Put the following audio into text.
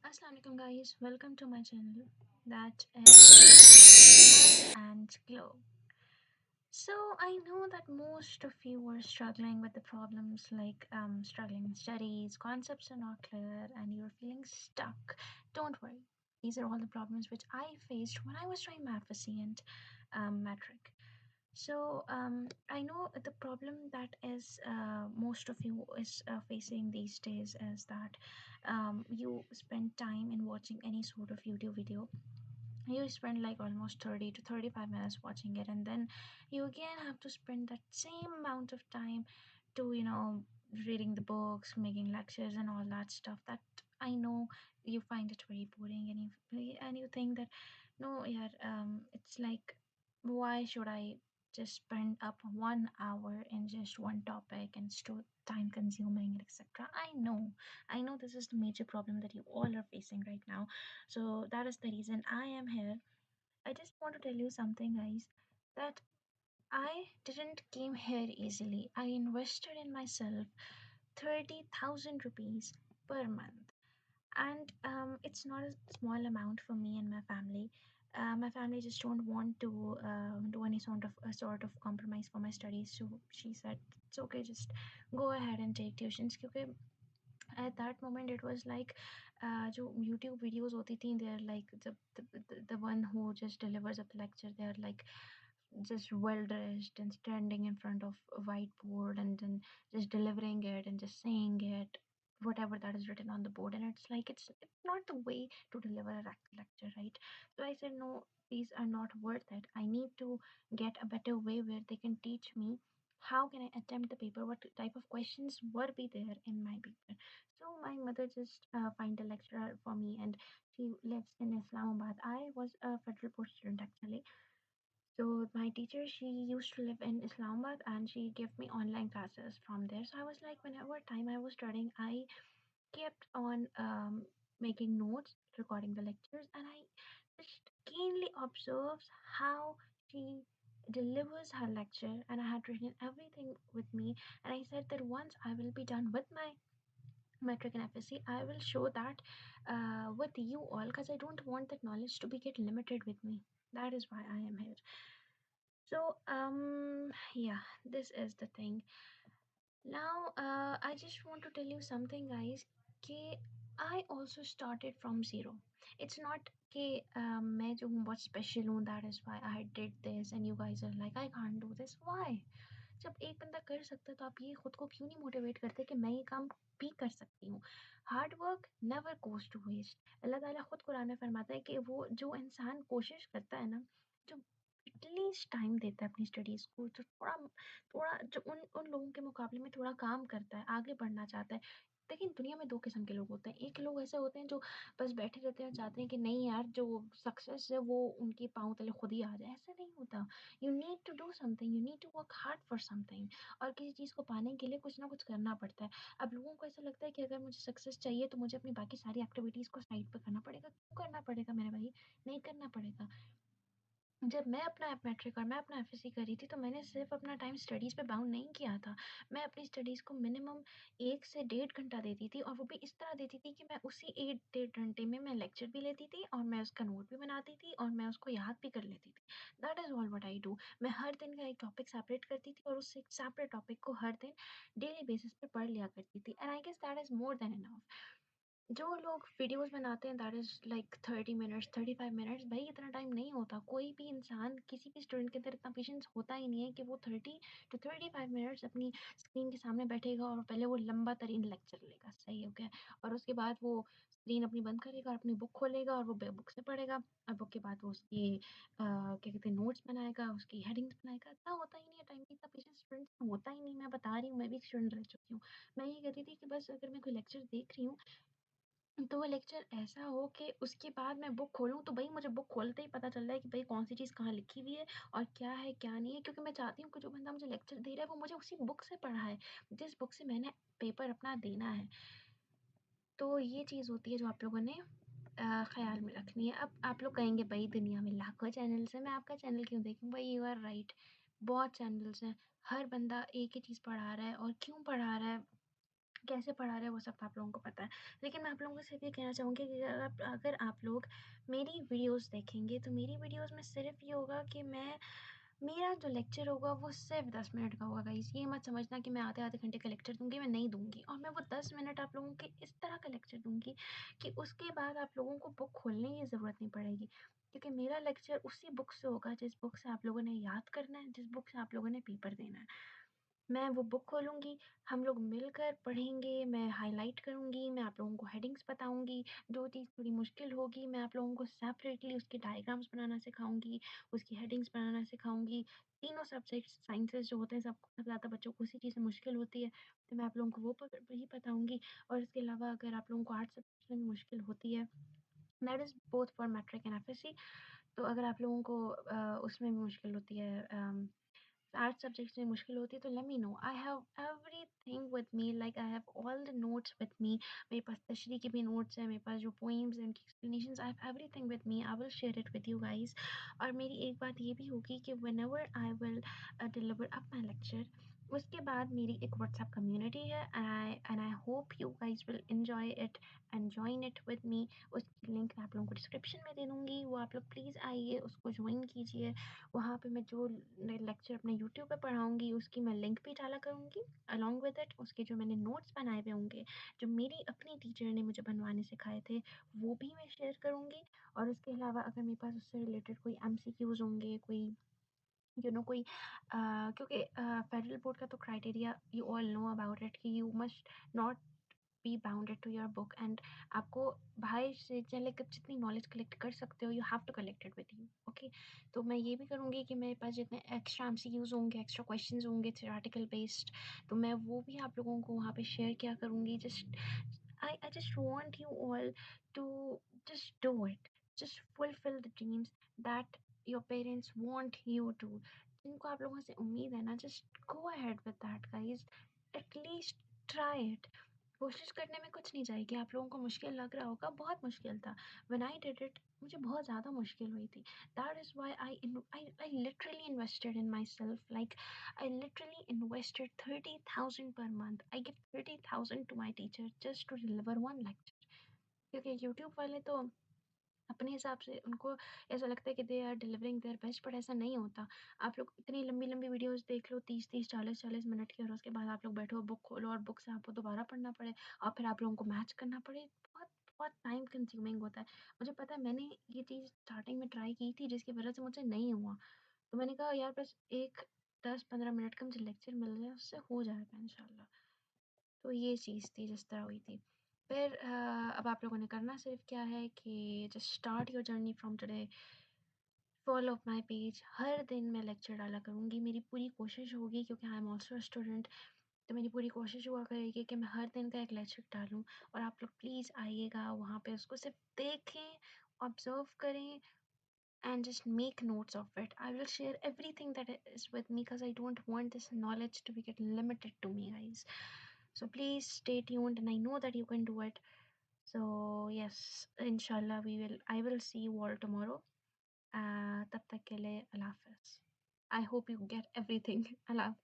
Assalamu alaikum guys, welcome to my channel that is and Glow. So I know that most of you are struggling with the problems like struggling in studies, concepts are not clear, and you're feeling stuck. Don't worry, these are all the problems which I faced when I was trying MAPFC and Metric. So I know the problem that is most of you is facing these days is that you spend time in watching any sort of YouTube video. You spend like almost 30 to 35 minutes watching it, and then you again have to spend that same amount of time to reading the books, making lectures, and all that stuff. That I know you find it very boring, and you think that no, yeah, it's like why should I just spend up 1 hour in just one topic and it's too time consuming, etc. I know this is the major problem that you all are facing right now, so that is the reason I am here. I just want to tell you something, guys, that I didn't came here easily. I invested in myself 30,000 rupees per month, and it's not a small amount for me and my family. My family just don't want to do any sort of compromise for my studies, so she said it's okay, just go ahead and take tuitions. Because at that moment it was like जो YouTube videos होती थी, they're like the one who just delivers up the lecture, they're like just well dressed and standing in front of a whiteboard and then just delivering it and just saying it whatever that is written on the board, and it's like it's not the way to deliver a lecture, right? So I said no, these are not worth it. I need to get a better way where they can teach me how can I attempt the paper, what type of questions would be there in my paper. So my mother just find a lecturer for me, and she lives in Islamabad. I was a federal post student actually, so my teacher, she used to live in Islamabad and she gave me online classes from there. So I was like, whenever time I was studying, I kept on making notes, recording the lectures, and I just keenly observed how she delivers her lecture. And I had written everything with me. And I said that once I will be done with my metric and FSC, I will show that with you all, because I don't want that knowledge to be get limited with me. That is why I am here. So, yeah, this is the thing. Now, I just want to tell you something, guys. कि I also started from zero. It's not कि मैं जो हूँ बहुत special हूँ, that is why I did this, and you guys are like, I can't do this. Why? जब एक बंदा कर सकता है तो आप ये खुद को क्यों नहीं मोटिवेट करते कि मैं ये काम भी कर सकती हूँ? Hard work never goes to waste. Allah ताला खुद कुरान में फरमाता है कि वो जो इंसान कोशिश करता है ना, जो एटलीस्ट टाइम देता है अपनी स्टडीज को, जो थोड़ा थोड़ा जो उन उन लोगों के मुकाबले में थोड़ा काम करता है, आगे बढ़ना चाहता है। देखिए दुनिया में दो किस्म के लोग होते हैं। एक लोग ऐसे होते हैं जो बस बैठे रहते हैं, चाहते हैं कि नहीं यार जो सक्सेस है वो उनके पाँव तले खुद ही आ जाए। ऐसा नहीं होता। You need to do something, you need to work hard for something, और किसी चीज़ को पाने के लिए कुछ ना कुछ करना पड़ता है। अब लोगों को ऐसा लगता है कि अगर मुझे सक्सेस चाहिए तो मुझे अपनी बाकी सारी एक्टिविटीज़ को साइड पे करना पड़ेगा। क्यों करना पड़ेगा मेरे भाई? नहीं करना पड़ेगा। जब मैं अपना मैट्रिक और मैं अपना एफएससी करी थी, तो मैंने सिर्फ अपना टाइम स्टडीज़ पे बाउंड नहीं किया था। मैं अपनी स्टडीज़ को मिनिमम 1 से डेढ़ घंटा देती थी, और वो भी इस तरह देती थी कि मैं उसी 1 डेढ़ घंटे में मैं लेक्चर भी लेती थी और मैं उसका नोट भी बनाती थी और मैं उसको याद भी कर लेती थी। That is all what I do. मैं हर दिन का एक टॉपिक सेपरेट करती थी और उस एक सेपरेट टॉपिक को हर दिन डेली बेसिस पे पढ़ लिया करती थी, and I guess that is more than enough. जो लोग वीडियोस बनाते हैं that is like 30 minutes 35 minutes, भाई इतना टाइम नहीं होता। कोई भी इंसान, किसी भी स्टूडेंट के अंदर इतना पेशेंस होता ही नहीं है कि वो 30 to 35 मिनट्स अपनी स्क्रीन के सामने बैठेगा और पहले वो लंबा तरीन लेक्चर लेगा, सही हो गया, और उसके बाद वो स्क्रीन अपनी बंद करेगा और अपनी बुक खोलेगा और वो बुक से पढ़ेगा, और बुक के बाद वो उसकी क्या कहते हैं नोट्स बनाएगा, उसकी हेडिंग्स बनाएगा। इतना होता ही नहीं है टाइम, इतना पेशेंस स्टूडेंट्स में होता ही नहीं। मैं बता रही हूँ, मैं भी एक स्टूडेंट रह चुकी हूँ। मैं ये कहती थी कि बस अगर मैं कोई लेक्चर देख रही हूँ तो वो लेक्चर ऐसा हो कि उसके बाद मैं बुक खोलूँ तो भई मुझे बुक खोलते ही पता चल रहा है कि भई कौन-सी चीज़ कहाँ लिखी हुई है और क्या है, क्या नहीं है। क्योंकि मैं चाहती हूँ कि जो बंदा मुझे लेक्चर दे रहा है वो मुझे उसी बुक से पढ़ाए, जिस बुक से मैंने पेपर अपना देना है। तो ये चीज़ होती है जो आप लोगों ने ख़्याल में रखनी है। अब आप लोग कहेंगे भई दुनिया में लाखों चैनल्स हैं, मैं आपका चैनल क्यों देखूँ? भई यू आर राइट, बहुत चैनल्स हैं। हर बंदा एक ही चीज़ पढ़ा रहा है, और क्यों पढ़ा रहा है? कैसे पढ़ा रहे हैं वो सब तो आप लोगों को पता है। लेकिन मैं आप लोगों को सिर्फ़ ये कहना चाहूँगी कि अगर आप लोग मेरी वीडियोज़ देखेंगे तो मेरी वीडियोज़ में सिर्फ़ ये होगा कि मेरा जो लेक्चर होगा वो सिर्फ़ 10 मिनट का होगा गाइज़। ये मत समझना कि मैं आधे-आधे घंटे का लेक्चर दूँगी, मैं नहीं दूँगी। और मैं वो 10 मिनट आप लोगों के इस तरह का लेक्चर दूँगी कि उसके बाद आप लोगों को बुक खोलने की ज़रूरत नहीं पड़ेगी। क्योंकि मेरा लेक्चर उसी बुक से होगा जिस बुक से आप लोगों ने याद करना है, जिस बुक से आप लोगों ने पेपर देना है। मैं वो बुक खोलूँगी, हम लोग मिलकर पढ़ेंगे, मैं हाइलाइट करूँगी, मैं आप लोगों को हेडिंग्स बताऊँगी, जो चीज़ थोड़ी मुश्किल होगी मैं आप लोगों को सेपरेटली उसके डायग्राम्स बनाना सिखाऊँगी, उसकी हेडिंग्स बनाना सिखाऊँगी। तीनों सब्जेक्ट्स साइंसेज़ जो होते हैं सबसे ज़्यादा बच्चों को उसी चीज़ से मुश्किल होती है, तो मैं आप लोगों को वो वही बताऊँगी। और इसके अलावा अगर आप लोगों को आर्ट्स सब्जेक्ट में भी मुश्किल होती है, that is both for matric and FSc. तो अगर आप लोगों को उसमें भी मुश्किल होती है आर्ट सब्जेक्ट्स में मुश्किल होती है तो let me know I have everything with me like I have all the notes with me मेरे पास तशरीह के भी नोट्स हैं मेरे पास जो पोइम्स हैं उनकी explanations I have everything with me I will share it with you guys और मेरी एक बात ये भी होगी कि when ever I will deliver up my lecture उसके बाद मेरी एक व्हाट्सएप कम्युनिटी है and I hope you guys will enjoy it and join it with me उसकी लिंक मैं आप लोगों को डिस्क्रिप्शन में दे दूँगी वो आप लोग प्लीज़ आइए उसको ज्वाइन कीजिए वहाँ पे मैं जो लेक्चर अपने यूट्यूब पे पढ़ाऊँगी उसकी मैं लिंक भी डाला करूँगी अलॉन्ग विद इट उसके जो मैंने नोट्स बनाए हुए होंगे जो मेरी अपनी टीचर ने मुझे बनवाने सिखाए थे वो भी मैं शेयर करूँगी और उसके अलावा अगर मेरे पास उससे रिलेटेड कोई एमसीक्यूज़ होंगे कोई कोई क्योंकि फेडरल बोर्ड का तो criteria you all know about it कि you must not be bounded to your book and आपको बाहर से चले कर जितनी नॉलेज कलेक्ट कर सकते हो you have to collect it with you okay तो मैं ये भी करूँगी कि मेरे पास जितने एक्स्ट्रा एमसीक्यूज होंगे एक्स्ट्रा क्वेश्चंस होंगे थ्योरेटिकल बेस्ड तो मैं वो भी आप लोगों को वहाँ पे शेयर किया करूँगी just I just want you all to just do it just fulfill the dreams that your parents want you to जिनको आप लोगों से उम्मीद है ना just go ahead with that guys at least try it कोशिश करने में कुछ नहीं जाएगी आप लोगों को मुश्किल लग रहा होगा बहुत मुश्किल था व्हेन आई डिड इट मुझे बहुत ज़्यादा मुश्किल हुई थी that is why I literally invested in myself like I literally invested 30,000 per month I give 30,000 to my teacher just to deliver one lecture क्योंकि यूट्यूब वाले तो अपने हिसाब से उनको ऐसा लगता है कि they are delivering their best but ऐसा नहीं होता आप लोग इतनी लंबी लंबी वीडियोस देख लो 30-30 40-40 मिनट की और उसके बाद आप लोग बैठो बुक खोलो और बुक से आपको दोबारा पढ़ना पड़े और फिर आप लोगों को मैच करना पड़े बहुत बहुत टाइम कंज्यूमिंग होता है मुझे पता है मैंने ये चीज़ स्टार्टिंग में ट्राई की थी जिसकी वजह से मुझसे नहीं हुआ तो मैंने कहा यार बस एक 10-15 मिनट का मुझे लेक्चर मिल जाए उससे हो जाएगा इंशाल्लाह तो ये चीज़ थी जिस तरह हुई थी फिर अब आप लोगों ने करना सिर्फ क्या है कि just start your journey from today follow up my page हर दिन मैं लेक्चर डाला करूँगी मेरी पूरी कोशिश होगी क्योंकि आई एम ऑल्सो स्टूडेंट तो मेरी पूरी कोशिश हुआ करेगी कि मैं हर दिन का एक लेक्चर डालूँ और आप लोग प्लीज़ आइएगा वहाँ पे उसको सिर्फ देखें ऑब्जर्व करें and just make notes of it. I will share everything that is with me because I don't want this knowledge to be get limited to me, guys. So please stay tuned, and I know that you can do it. So yes, inshallah, we will. I will see you all tomorrow. तब तक के लिए अल्लाह हाफ़िज़. I hope you get everything. Allah.